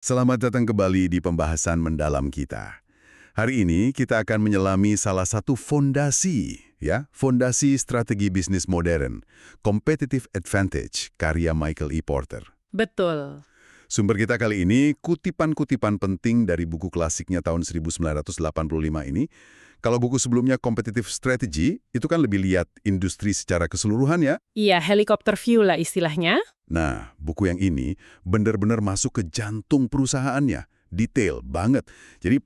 Selamat datang kembali di pembahasan mendalam kita. Hari ini kita akan menyelami salah satu fondasi strategi bisnis modern, Competitive Advantage, karya Michael E. Porter. Betul. Sumber kita kali ini kutipan-kutipan penting dari buku klasiknya tahun 1985 ini. Kalau buku sebelumnya Competitive Strategy, itu kan lebih lihat industri secara keseluruhan ya. Iya, helikopter view lah istilahnya. Nah, buku yang ini benar-benar masuk ke jantung perusahaannya. Detail banget. Jadi,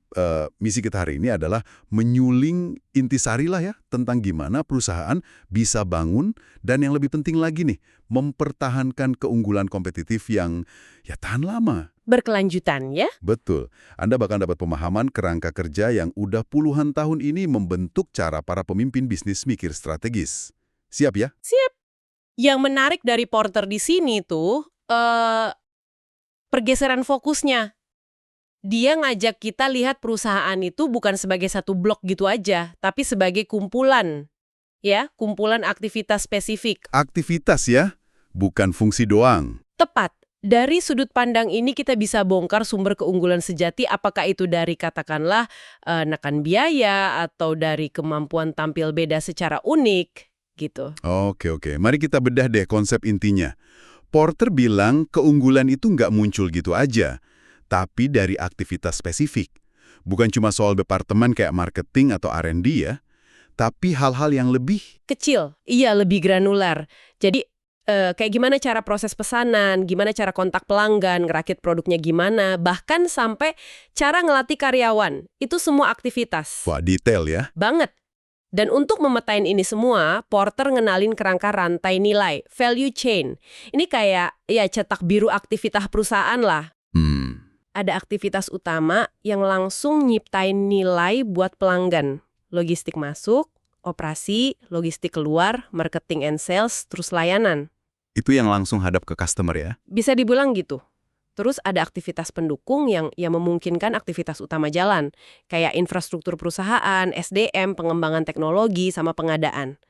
misi kita hari ini adalah menyuling intisari lah ya, tentang gimana perusahaan bisa bangun, dan yang lebih penting lagi nih, mempertahankan keunggulan kompetitif yang ya tahan lama. Berkelanjutan ya. Betul. Anda bahkan dapat pemahaman kerangka kerja yang udah puluhan tahun ini membentuk cara para pemimpin bisnis mikir strategis. Siap ya? Siap. Yang menarik dari Porter di sini tuh, pergeseran fokusnya. Dia ngajak kita lihat perusahaan itu bukan sebagai satu blok gitu aja, tapi sebagai kumpulan. Ya, kumpulan aktivitas spesifik. Aktivitas ya, bukan fungsi doang. Tepat. Dari sudut pandang ini kita bisa bongkar sumber keunggulan sejati, apakah itu dari katakanlah nekan biaya atau dari kemampuan tampil beda secara unik gitu. Oke. Mari kita bedah deh konsep intinya. Porter bilang keunggulan itu nggak muncul gitu aja, tapi dari aktivitas spesifik. Bukan cuma soal departemen kayak marketing atau R&D ya, tapi hal-hal yang lebih Kecil, iya lebih granular. Jadi kayak gimana cara proses pesanan, gimana cara kontak pelanggan, ngerakit produknya gimana, bahkan sampai cara ngelatih karyawan. Itu semua aktivitas. wah detail ya. Banget. Dan untuk memetain ini semua, Porter ngenalin kerangka rantai nilai, value chain. Ini kayak ya cetak biru aktivitas perusahaan lah. Ada aktivitas utama yang langsung nyiptain nilai buat pelanggan. Logistik masuk, operasi, logistik keluar, marketing and sales, terus layanan. Itu yang langsung hadap ke customer ya. Bisa dibilang gitu. Terus ada aktivitas pendukung yang memungkinkan aktivitas utama jalan, kayak infrastruktur perusahaan, SDM, pengembangan teknologi, sama pengadaan.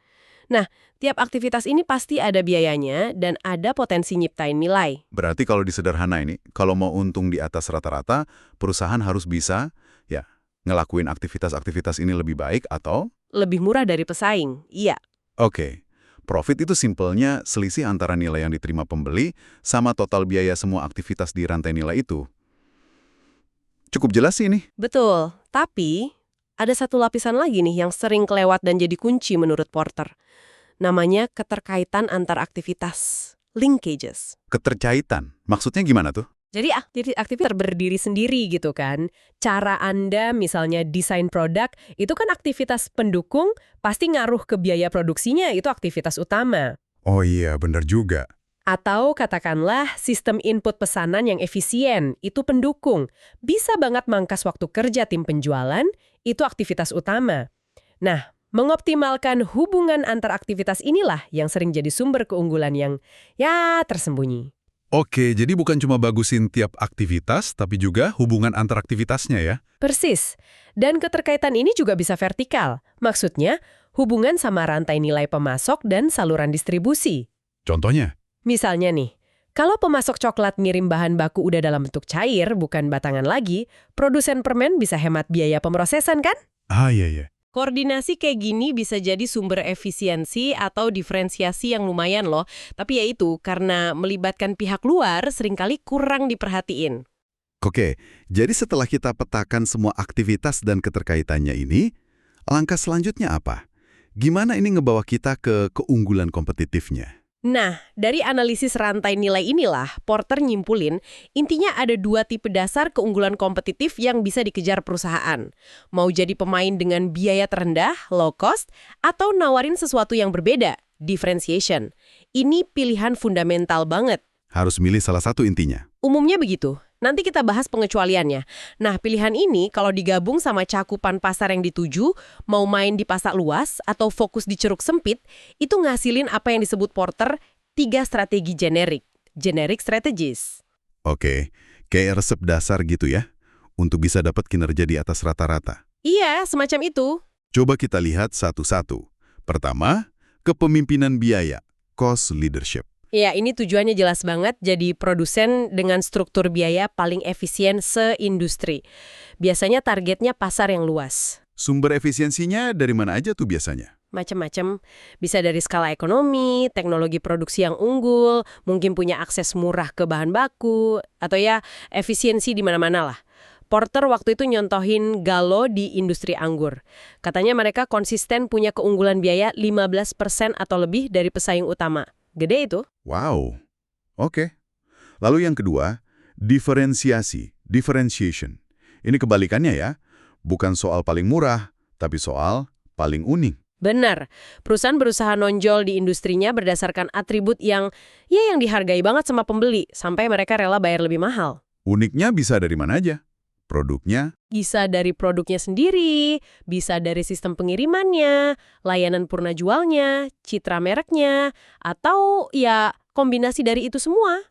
Nah, tiap aktivitas ini pasti ada biayanya dan ada potensi nyiptain nilai. Berarti kalau disederhana ini, kalau mau untung di atas rata-rata, perusahaan harus bisa ya ngelakuin aktivitas-aktivitas ini lebih baik atau Lebih murah dari pesaing, iya. Oke. Profit itu simpelnya selisih antara nilai yang diterima pembeli sama total biaya semua aktivitas di rantai nilai itu. Cukup jelas sih ini. Betul, tapi ada satu lapisan lagi nih yang sering kelewat dan jadi kunci menurut Porter. Namanya keterkaitan antar aktivitas, linkages. Keterkaitan. Maksudnya gimana tuh? Jadi aktivitas berdiri sendiri gitu kan. Cara Anda misalnya desain produk, itu kan aktivitas pendukung, pasti ngaruh ke biaya produksinya, itu aktivitas utama. Oh iya, benar juga. Atau katakanlah sistem input pesanan yang efisien, itu pendukung. Bisa banget mangkas waktu kerja tim penjualan, itu aktivitas utama. Nah, mengoptimalkan hubungan antar aktivitas inilah yang sering jadi sumber keunggulan yang ya tersembunyi. Oke, jadi bukan cuma bagusin tiap aktivitas, tapi juga hubungan antar aktivitasnya ya? Persis. Dan keterkaitan ini juga bisa vertikal. Maksudnya, hubungan sama rantai nilai pemasok dan saluran distribusi. Contohnya? Misalnya nih, kalau pemasok coklat ngirim bahan baku udah dalam bentuk cair, bukan batangan lagi, produsen permen bisa hemat biaya pemrosesan kan? Ah, iya. Koordinasi kayak gini bisa jadi sumber efisiensi atau diferensiasi yang lumayan loh. Tapi ya itu, karena melibatkan pihak luar seringkali kurang diperhatiin. Oke, jadi setelah kita petakan semua aktivitas dan keterkaitannya ini, langkah selanjutnya apa? Gimana ini ngebawa kita ke keunggulan kompetitifnya? Nah, dari analisis rantai nilai inilah, Porter nyimpulin, intinya ada dua tipe dasar keunggulan kompetitif yang bisa dikejar perusahaan. Mau jadi pemain dengan biaya terendah, low cost, atau nawarin sesuatu yang berbeda, differentiation. Ini pilihan fundamental banget. Harus milih salah satu intinya. Umumnya begitu. Nanti kita bahas pengecualiannya. Nah, pilihan ini kalau digabung sama cakupan pasar yang dituju, mau main di pasar luas atau fokus di ceruk sempit, itu ngasilin apa yang disebut Porter 3 strategi generik. Generic strategies. Oke, kayak resep dasar gitu ya, untuk bisa dapat kinerja di atas rata-rata. Iya, semacam itu. Coba kita lihat satu-satu. Pertama, kepemimpinan biaya, cost leadership. Ya, ini tujuannya jelas banget, jadi produsen dengan struktur biaya paling efisien se-industri. Biasanya targetnya pasar yang luas. Sumber efisiensinya dari mana aja tuh biasanya? Macam-macam. Bisa dari skala ekonomi, teknologi produksi yang unggul, mungkin punya akses murah ke bahan baku, atau ya efisiensi di mana-mana lah. Porter waktu itu nyontohin Gallo di industri anggur. Katanya mereka konsisten punya keunggulan biaya 15% atau lebih dari pesaing utama. Gede itu. Wow, oke. Lalu yang kedua, diferensiasi, differentiation. Ini kebalikannya ya, bukan soal paling murah, tapi soal paling unik. Benar, perusahaan berusaha nonjol di industrinya berdasarkan atribut yang dihargai banget sama pembeli, sampai mereka rela bayar lebih mahal. Uniknya bisa dari mana aja? Produknya, Bisa dari produknya sendiri, bisa dari sistem pengirimannya, layanan purna jualnya, citra mereknya, atau ya kombinasi dari itu semua.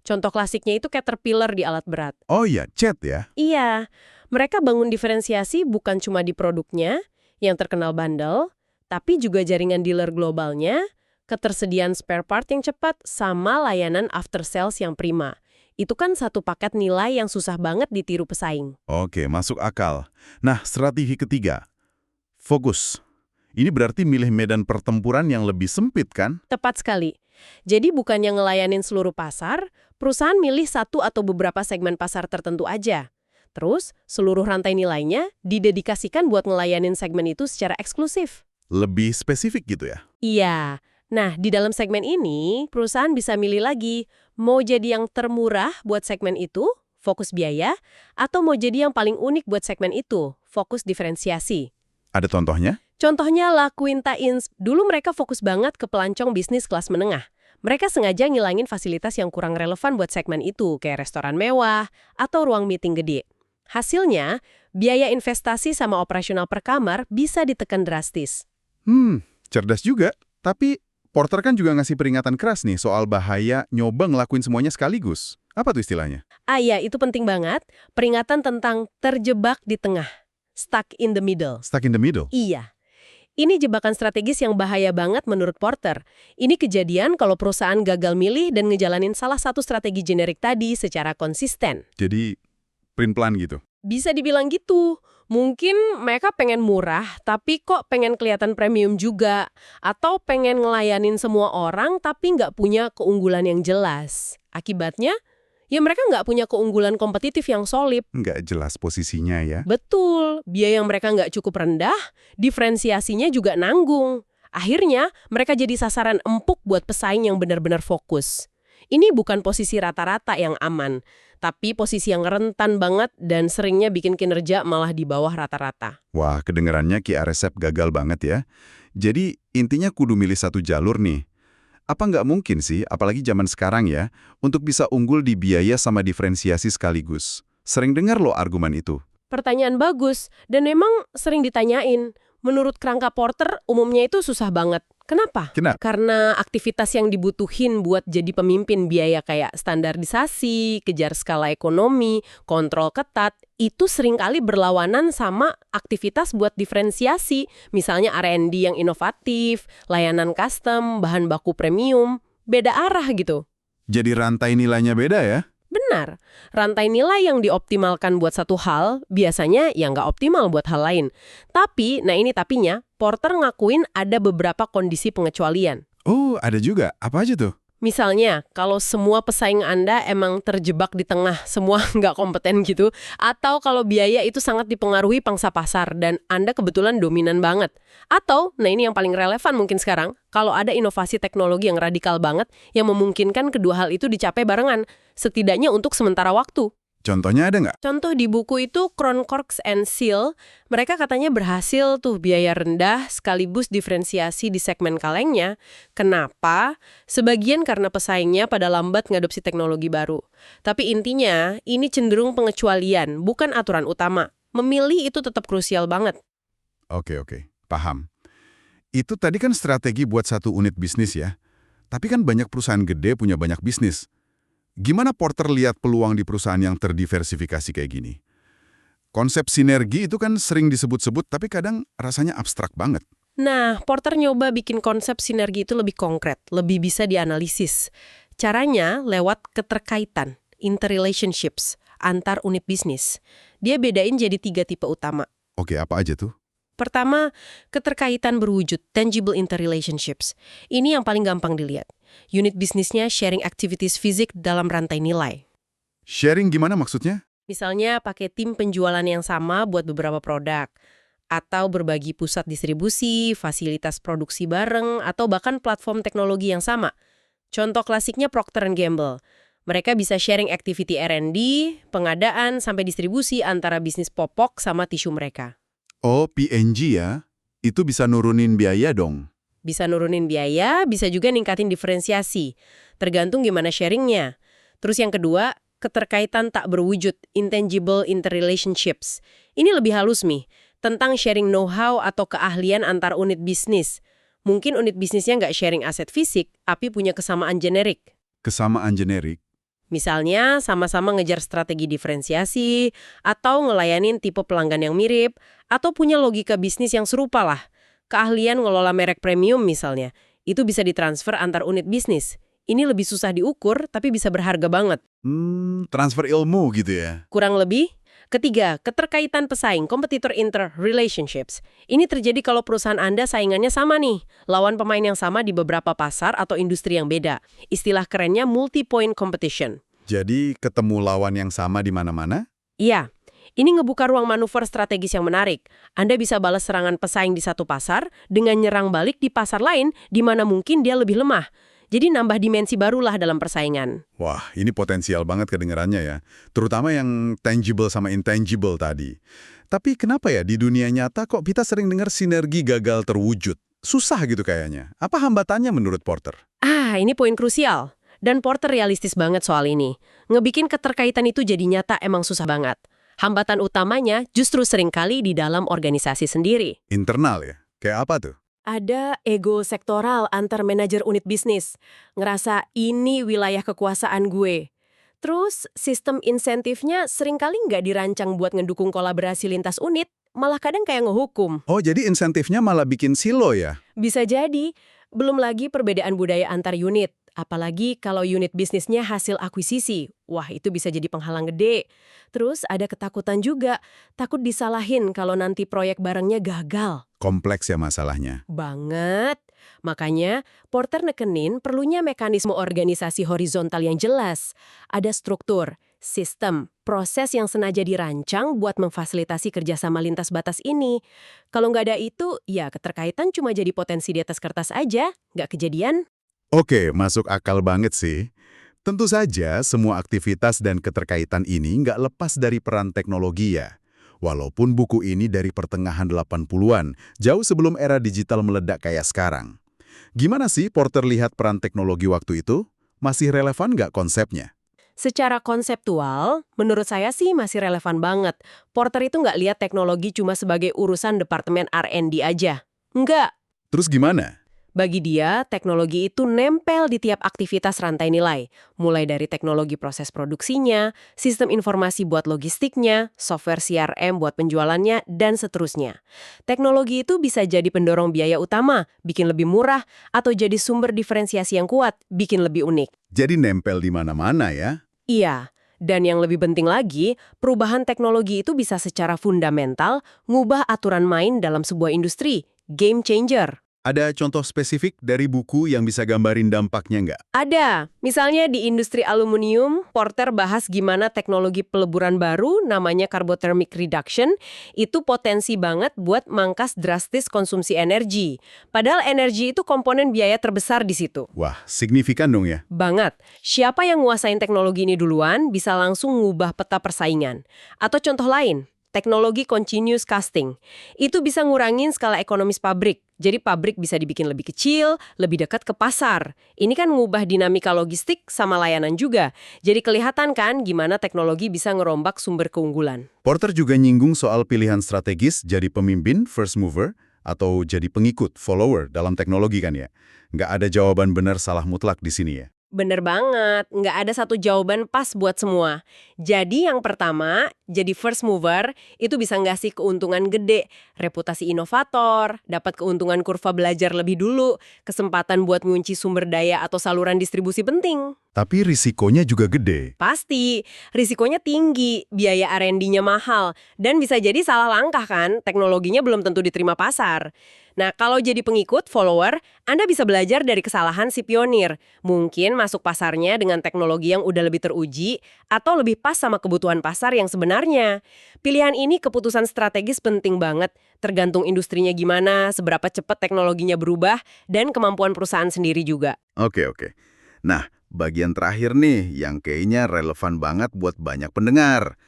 Contoh klasiknya itu Caterpillar di alat berat. oh ya, cat ya. Iya, mereka bangun diferensiasi bukan cuma di produknya yang terkenal bandel, tapi juga jaringan dealer globalnya, ketersediaan spare part yang cepat, sama layanan after sales yang prima. Itu kan satu paket nilai yang susah banget ditiru pesaing. Oke, masuk akal. Nah, strategi ketiga, fokus. Ini berarti milih medan pertempuran yang lebih sempit kan? Tepat sekali. Jadi bukannya ngelayanin seluruh pasar, perusahaan milih satu atau beberapa segmen pasar tertentu aja. Terus, seluruh rantai nilainya didedikasikan buat ngelayanin segmen itu secara eksklusif. Lebih spesifik gitu ya? Iya. Nah, di dalam segmen ini, perusahaan bisa milih lagi mau jadi yang termurah buat segmen itu, fokus biaya, atau mau jadi yang paling unik buat segmen itu, fokus diferensiasi. Ada contohnya? Contohnya La Quinta Inns, dulu mereka fokus banget ke pelancong bisnis kelas menengah. Mereka sengaja ngilangin fasilitas yang kurang relevan buat segmen itu, kayak restoran mewah atau ruang meeting gede. Hasilnya, biaya investasi sama operasional per kamar bisa ditekan drastis. Cerdas juga. Tapi Porter kan juga ngasih peringatan keras nih soal bahaya nyoba ngelakuin semuanya sekaligus. Apa tuh istilahnya? Iya, itu penting banget. Peringatan tentang terjebak di tengah. Stuck in the middle. Stuck in the middle? Iya. Ini jebakan strategis yang bahaya banget menurut Porter. Ini kejadian kalau perusahaan gagal milih dan ngejalanin salah satu strategi generik tadi secara konsisten. Jadi, plan gitu? Bisa dibilang gitu. Mungkin mereka pengen murah, tapi kok pengen kelihatan premium juga. Atau pengen ngelayanin semua orang, tapi nggak punya keunggulan yang jelas. Akibatnya, ya mereka nggak punya keunggulan kompetitif yang solid. Nggak jelas posisinya ya? Betul, biaya yang mereka nggak cukup rendah, diferensiasinya juga nanggung. Akhirnya, mereka jadi sasaran empuk buat pesaing yang benar-benar fokus. Ini bukan posisi rata-rata yang aman, tapi posisi yang rentan banget dan seringnya bikin kinerja malah di bawah rata-rata. Wah, kedengarannya Kia resep gagal banget ya. Jadi, intinya kudu milih satu jalur nih. Apa nggak mungkin sih, apalagi zaman sekarang ya, untuk bisa unggul di biaya sama diferensiasi sekaligus? Sering dengar loh argumen itu. Pertanyaan bagus, dan memang sering ditanyain. Menurut kerangka Porter, umumnya itu susah banget. Kenapa? Kenapa? Karena aktivitas yang dibutuhin buat jadi pemimpin biaya kayak standarisasi, kejar skala ekonomi, kontrol ketat, itu seringkali berlawanan sama aktivitas buat diferensiasi, misalnya R&D yang inovatif, layanan custom, bahan baku premium, beda arah gitu. Jadi rantai nilainya beda ya? Benar, rantai nilai yang dioptimalkan buat satu hal, biasanya ya nggak optimal buat hal lain. Tapi, nah ini tapinya, Porter ngakuin ada beberapa kondisi pengecualian. Oh, ada juga. Apa aja tuh? Misalnya, kalau semua pesaing Anda emang terjebak di tengah, semua nggak kompeten gitu, atau kalau biaya itu sangat dipengaruhi pangsa pasar dan Anda kebetulan dominan banget. Atau, nah ini yang paling relevan mungkin sekarang, kalau ada inovasi teknologi yang radikal banget yang memungkinkan kedua hal itu dicapai barengan, setidaknya untuk sementara waktu. Contohnya ada nggak? Contoh di buku itu Kronkorks and Seal, mereka katanya berhasil tuh biaya rendah sekaligus diferensiasi di segmen kalengnya. Kenapa? Sebagian karena pesaingnya pada lambat ngadopsi teknologi baru. Tapi intinya, ini cenderung pengecualian, bukan aturan utama. Memilih itu tetap krusial banget. Oke, paham. Itu tadi kan strategi buat satu unit bisnis ya. Tapi kan banyak perusahaan gede punya banyak bisnis. Gimana Porter lihat peluang di perusahaan yang terdiversifikasi kayak gini? Konsep sinergi itu kan sering disebut-sebut, tapi kadang rasanya abstrak banget. Nah, Porter nyoba bikin konsep sinergi itu lebih konkret, lebih bisa dianalisis. Caranya lewat keterkaitan, interrelationships, antar unit bisnis. Dia bedain jadi 3 tipe utama. Oke, apa aja tuh? Pertama, keterkaitan berwujud, tangible interrelationships. Ini yang paling gampang dilihat. Unit bisnisnya sharing activities fisik dalam rantai nilai. Sharing gimana maksudnya? Misalnya pakai tim penjualan yang sama buat beberapa produk. Atau berbagi pusat distribusi, fasilitas produksi bareng, atau bahkan platform teknologi yang sama. Contoh klasiknya Procter & Gamble. Mereka bisa sharing activity R&D, pengadaan, sampai distribusi antara bisnis popok sama tisu mereka. Oh, P&G ya? Itu bisa nurunin biaya dong. Bisa nurunin biaya, bisa juga ningkatin diferensiasi. Tergantung gimana sharingnya. Terus yang kedua, keterkaitan tak berwujud, intangible interrelationships. Ini lebih halus nih, tentang sharing know-how atau keahlian antar unit bisnis. Mungkin unit bisnisnya nggak sharing aset fisik, tapi punya kesamaan generik. Kesamaan generik. Misalnya, sama-sama ngejar strategi diferensiasi, atau ngelayanin tipe pelanggan yang mirip, atau punya logika bisnis yang serupa lah. Keahlian ngelola merek premium misalnya, itu bisa ditransfer antar unit bisnis. Ini lebih susah diukur, tapi bisa berharga banget. Transfer ilmu gitu ya? Kurang lebih. Ketiga, keterkaitan pesaing, competitor interrelationships. Ini terjadi kalau perusahaan Anda saingannya sama nih, lawan pemain yang sama di beberapa pasar atau industri yang beda. Istilah kerennya multi-point competition. Jadi ketemu lawan yang sama di mana-mana? Iya, ini ngebuka ruang manuver strategis yang menarik. Anda bisa balas serangan pesaing di satu pasar dengan nyerang balik di pasar lain di mana mungkin dia lebih lemah. Jadi nambah dimensi barulah dalam persaingan. Wah, ini potensial banget kedengarannya ya. Terutama yang tangible sama intangible tadi. Tapi kenapa ya di dunia nyata kok kita sering dengar sinergi gagal terwujud? Susah gitu kayaknya. Apa hambatannya menurut Porter? Ini poin krusial. Dan Porter realistis banget soal ini. Ngebikin keterkaitan itu jadi nyata emang susah banget. Hambatan utamanya justru seringkali di dalam organisasi sendiri. Internal ya? Kayak apa tuh? Ada ego sektoral antar manajer unit bisnis. Ngerasa ini wilayah kekuasaan gue. Terus sistem insentifnya seringkali nggak dirancang buat ngedukung kolaborasi lintas unit, malah kadang kayak ngehukum. Oh, jadi insentifnya malah bikin silo ya? Bisa jadi. Belum lagi perbedaan budaya antar unit. Apalagi kalau unit bisnisnya hasil akuisisi. Wah, itu bisa jadi penghalang gede. Terus ada ketakutan juga. Takut disalahin kalau nanti proyek barengnya gagal. Kompleks ya masalahnya. Banget. Makanya, Porter nekenin perlunya mekanisme organisasi horizontal yang jelas. Ada struktur, sistem, proses yang sengaja dirancang buat memfasilitasi kerjasama lintas batas ini. Kalau nggak ada itu, ya keterkaitan cuma jadi potensi di atas kertas aja, nggak kejadian. Oke, masuk akal banget sih. Tentu saja semua aktivitas dan keterkaitan ini nggak lepas dari peran teknologi ya. Walaupun buku ini dari pertengahan 80-an, jauh sebelum era digital meledak kayak sekarang. Gimana sih Porter lihat peran teknologi waktu itu? Masih relevan nggak konsepnya? Secara konseptual, menurut saya sih masih relevan banget. Porter itu nggak lihat teknologi cuma sebagai urusan departemen R&D aja. Nggak. Terus gimana? Bagi dia, teknologi itu nempel di tiap aktivitas rantai nilai. Mulai dari teknologi proses produksinya, sistem informasi buat logistiknya, software CRM buat penjualannya, dan seterusnya. Teknologi itu bisa jadi pendorong biaya utama, bikin lebih murah, atau jadi sumber diferensiasi yang kuat, bikin lebih unik. Jadi nempel di mana-mana ya? Iya. Dan yang lebih penting lagi, perubahan teknologi itu bisa secara fundamental ngubah aturan main dalam sebuah industri. Game changer. Ada contoh spesifik dari buku yang bisa gambarin dampaknya nggak? Ada. Misalnya di industri aluminium, Porter bahas gimana teknologi peleburan baru, namanya carbothermic reduction, itu potensi banget buat mangkas drastis konsumsi energi. Padahal energi itu komponen biaya terbesar di situ. Wah, signifikan dong ya? Banget. Siapa yang nguasain teknologi ini duluan bisa langsung ngubah peta persaingan. Atau contoh lain, teknologi continuous casting. Itu bisa ngurangin skala ekonomis pabrik. Jadi pabrik bisa dibikin lebih kecil, lebih dekat ke pasar. Ini kan ngubah dinamika logistik sama layanan juga. Jadi kelihatan kan gimana teknologi bisa ngerombak sumber keunggulan. Porter juga nyinggung soal pilihan strategis jadi pemimpin, first mover, atau jadi pengikut, follower dalam teknologi kan ya. Nggak ada jawaban benar salah mutlak di sini ya. Bener banget, nggak ada satu jawaban pas buat semua. Jadi yang pertama, jadi first mover itu bisa ngasih keuntungan gede, reputasi inovator, dapat keuntungan kurva belajar lebih dulu, kesempatan buat mengunci sumber daya atau saluran distribusi penting. Tapi risikonya juga gede. Pasti, risikonya tinggi, biaya R&D-nya mahal, dan bisa jadi salah langkah kan, teknologinya belum tentu diterima pasar. Nah, kalau jadi pengikut, follower, Anda bisa belajar dari kesalahan si pionir. Mungkin masuk pasarnya dengan teknologi yang udah lebih teruji, atau lebih pas sama kebutuhan pasar yang sebenarnya. Pilihan ini keputusan strategis penting banget, tergantung industrinya gimana, seberapa cepat teknologinya berubah, dan kemampuan perusahaan sendiri juga. Oke. Nah, bagian terakhir nih yang kayaknya relevan banget buat banyak pendengar.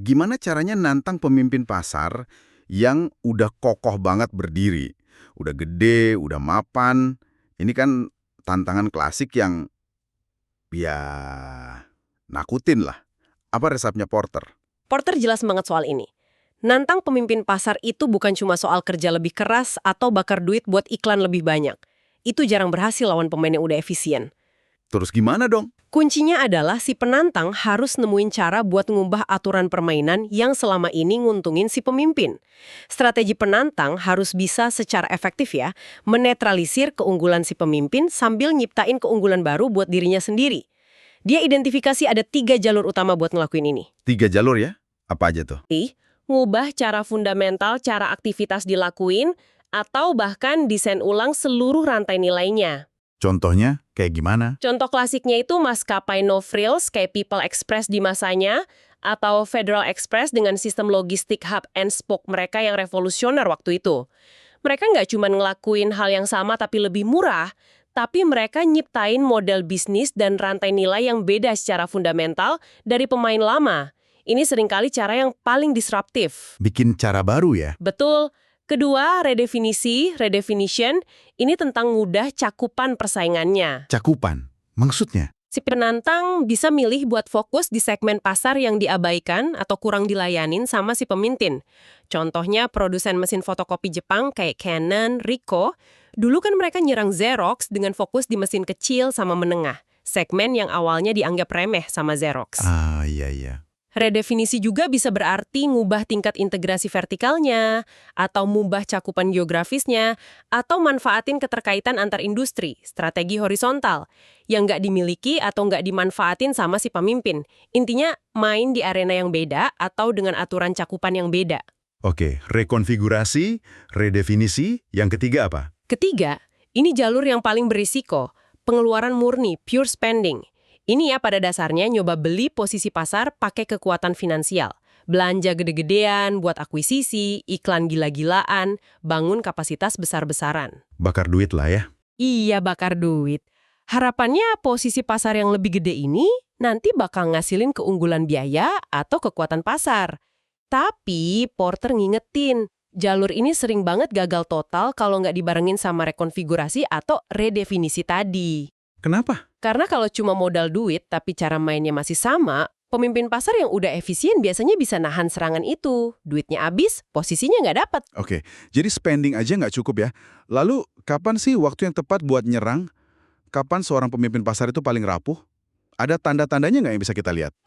Gimana caranya nantang pemimpin pasar yang udah kokoh banget berdiri? Udah gede, udah mapan. Ini kan tantangan klasik yang ya nakutin lah. Apa resepnya Porter? Porter jelas banget soal ini. Nantang pemimpin pasar itu bukan cuma soal kerja lebih keras atau bakar duit buat iklan lebih banyak. Itu jarang berhasil lawan pemain yang udah efisien. Terus gimana dong? Kuncinya adalah si penantang harus nemuin cara buat ngubah aturan permainan yang selama ini nguntungin si pemimpin. Strategi penantang harus bisa secara efektif ya, menetralisir keunggulan si pemimpin sambil nyiptain keunggulan baru buat dirinya sendiri. Dia identifikasi ada 3 jalur utama buat ngelakuin ini. 3 jalur ya? Apa aja tuh? Ngubah cara fundamental, cara aktivitas dilakuin, atau bahkan desain ulang seluruh rantai nilainya. Contohnya kayak gimana? Contoh klasiknya itu maskapai no frills kayak People Express di masanya, atau Federal Express dengan sistem logistik hub and spoke mereka yang revolusioner waktu itu. Mereka nggak cuma ngelakuin hal yang sama tapi lebih murah, tapi mereka nyiptain model bisnis dan rantai nilai yang beda secara fundamental dari pemain lama. Ini seringkali cara yang paling disruptif. Bikin cara baru ya? Betul. Kedua, redefinition, ini tentang ngubah cakupan persaingannya. Cakupan? Maksudnya? Si penantang bisa milih buat fokus di segmen pasar yang diabaikan atau kurang dilayanin sama si pemimpin. Contohnya produsen mesin fotokopi Jepang kayak Canon, Ricoh. Dulu kan mereka nyerang Xerox dengan fokus di mesin kecil sama menengah. Segmen yang awalnya dianggap remeh sama Xerox. Ah, iya. Redefinisi juga bisa berarti ngubah tingkat integrasi vertikalnya, atau mengubah cakupan geografisnya, atau manfaatin keterkaitan antar industri, strategi horizontal, yang nggak dimiliki atau nggak dimanfaatin sama si pemimpin. Intinya, main di arena yang beda atau dengan aturan cakupan yang beda. Oke, rekonfigurasi, redefinisi, yang ketiga apa? Ketiga, ini jalur yang paling berisiko, pengeluaran murni, pure spending. Ini ya pada dasarnya nyoba beli posisi pasar pakai kekuatan finansial. Belanja gede-gedean, buat akuisisi, iklan gila-gilaan, bangun kapasitas besar-besaran. Bakar duit lah ya? Iya, bakar duit. Harapannya posisi pasar yang lebih gede ini nanti bakal ngasilin keunggulan biaya atau kekuatan pasar. Tapi Porter ngingetin, jalur ini sering banget gagal total kalau nggak dibarengin sama rekonfigurasi atau redefinisi tadi. Kenapa? Karena kalau cuma modal duit tapi cara mainnya masih sama, pemimpin pasar yang udah efisien biasanya bisa nahan serangan itu. Duitnya habis, posisinya nggak dapat. Oke, jadi spending aja nggak cukup ya. Lalu, kapan sih waktu yang tepat buat nyerang? Kapan seorang pemimpin pasar itu paling rapuh? Ada tanda-tandanya nggak yang bisa kita lihat?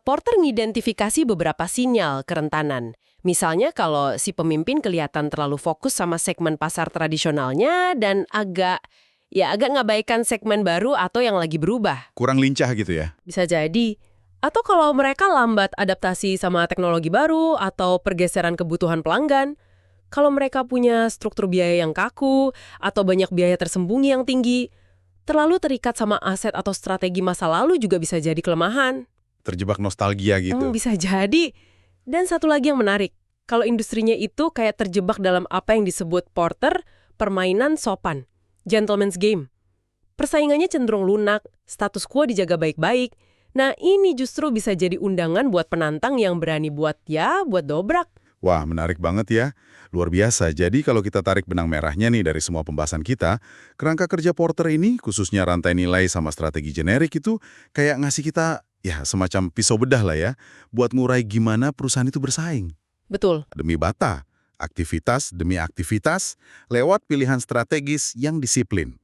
Porter ngidentifikasi beberapa sinyal kerentanan. Misalnya kalau si pemimpin kelihatan terlalu fokus sama segmen pasar tradisionalnya dan agak ngabaikan segmen baru atau yang lagi berubah. Kurang lincah gitu ya? Bisa jadi. Atau kalau mereka lambat adaptasi sama teknologi baru atau pergeseran kebutuhan pelanggan. Kalau mereka punya struktur biaya yang kaku atau banyak biaya tersembunyi yang tinggi, terlalu terikat sama aset atau strategi masa lalu juga bisa jadi kelemahan. Terjebak nostalgia gitu. Bisa jadi. Dan satu lagi yang menarik, kalau industrinya itu kayak terjebak dalam apa yang disebut Porter, permainan sopan. Gentleman's game. Persaingannya cenderung lunak, status quo dijaga baik-baik. Nah, ini justru bisa jadi undangan buat penantang yang berani buat dobrak. Wah, menarik banget ya. Luar biasa. Jadi kalau kita tarik benang merahnya nih dari semua pembahasan kita, kerangka kerja Porter ini, khususnya rantai nilai sama strategi generik itu, kayak ngasih kita, ya semacam pisau bedah lah ya, buat ngurai gimana perusahaan itu bersaing. Betul. Demi bata. Aktivitas demi aktivitas lewat pilihan strategis yang disiplin.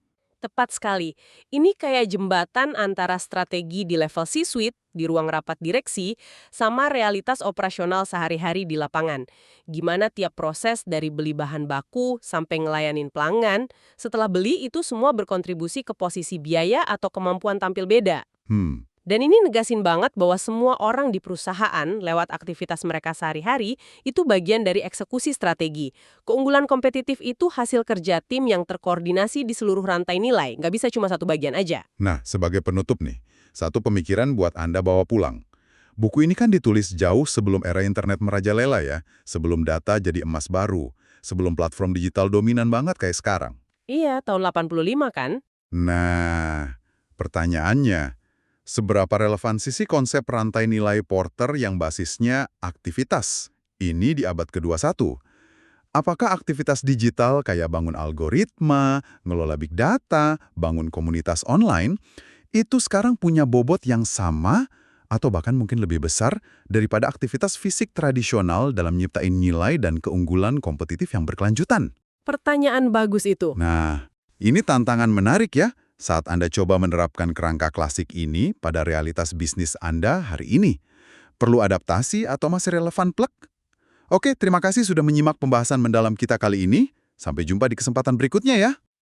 Tepat sekali. Ini kayak jembatan antara strategi di level C-suite, di ruang rapat direksi, sama realitas operasional sehari-hari di lapangan. Gimana tiap proses dari beli bahan baku sampai ngelayanin pelanggan, setelah beli itu semua berkontribusi ke posisi biaya atau kemampuan tampil beda. Hmm, Dan ini negasin banget bahwa semua orang di perusahaan lewat aktivitas mereka sehari-hari itu bagian dari eksekusi strategi. Keunggulan kompetitif itu hasil kerja tim yang terkoordinasi di seluruh rantai nilai, nggak bisa cuma satu bagian aja. Nah, sebagai penutup nih, satu pemikiran buat Anda bawa pulang. Buku ini kan ditulis jauh sebelum era internet merajalela ya, sebelum data jadi emas baru, sebelum platform digital dominan banget kayak sekarang. Iya, tahun 85 kan? Nah, pertanyaannya, seberapa relevansi sih konsep rantai nilai Porter yang basisnya aktivitas? Ini di abad ke-21. Apakah aktivitas digital kayak bangun algoritma, ngelola big data, bangun komunitas online, itu sekarang punya bobot yang sama atau bahkan mungkin lebih besar daripada aktivitas fisik tradisional dalam nyiptain nilai dan keunggulan kompetitif yang berkelanjutan? Pertanyaan bagus itu. Nah, ini tantangan menarik ya saat Anda coba menerapkan kerangka klasik ini pada realitas bisnis Anda hari ini. Perlu adaptasi atau masih relevan plek? Oke, terima kasih sudah menyimak pembahasan mendalam kita kali ini. Sampai jumpa di kesempatan berikutnya ya.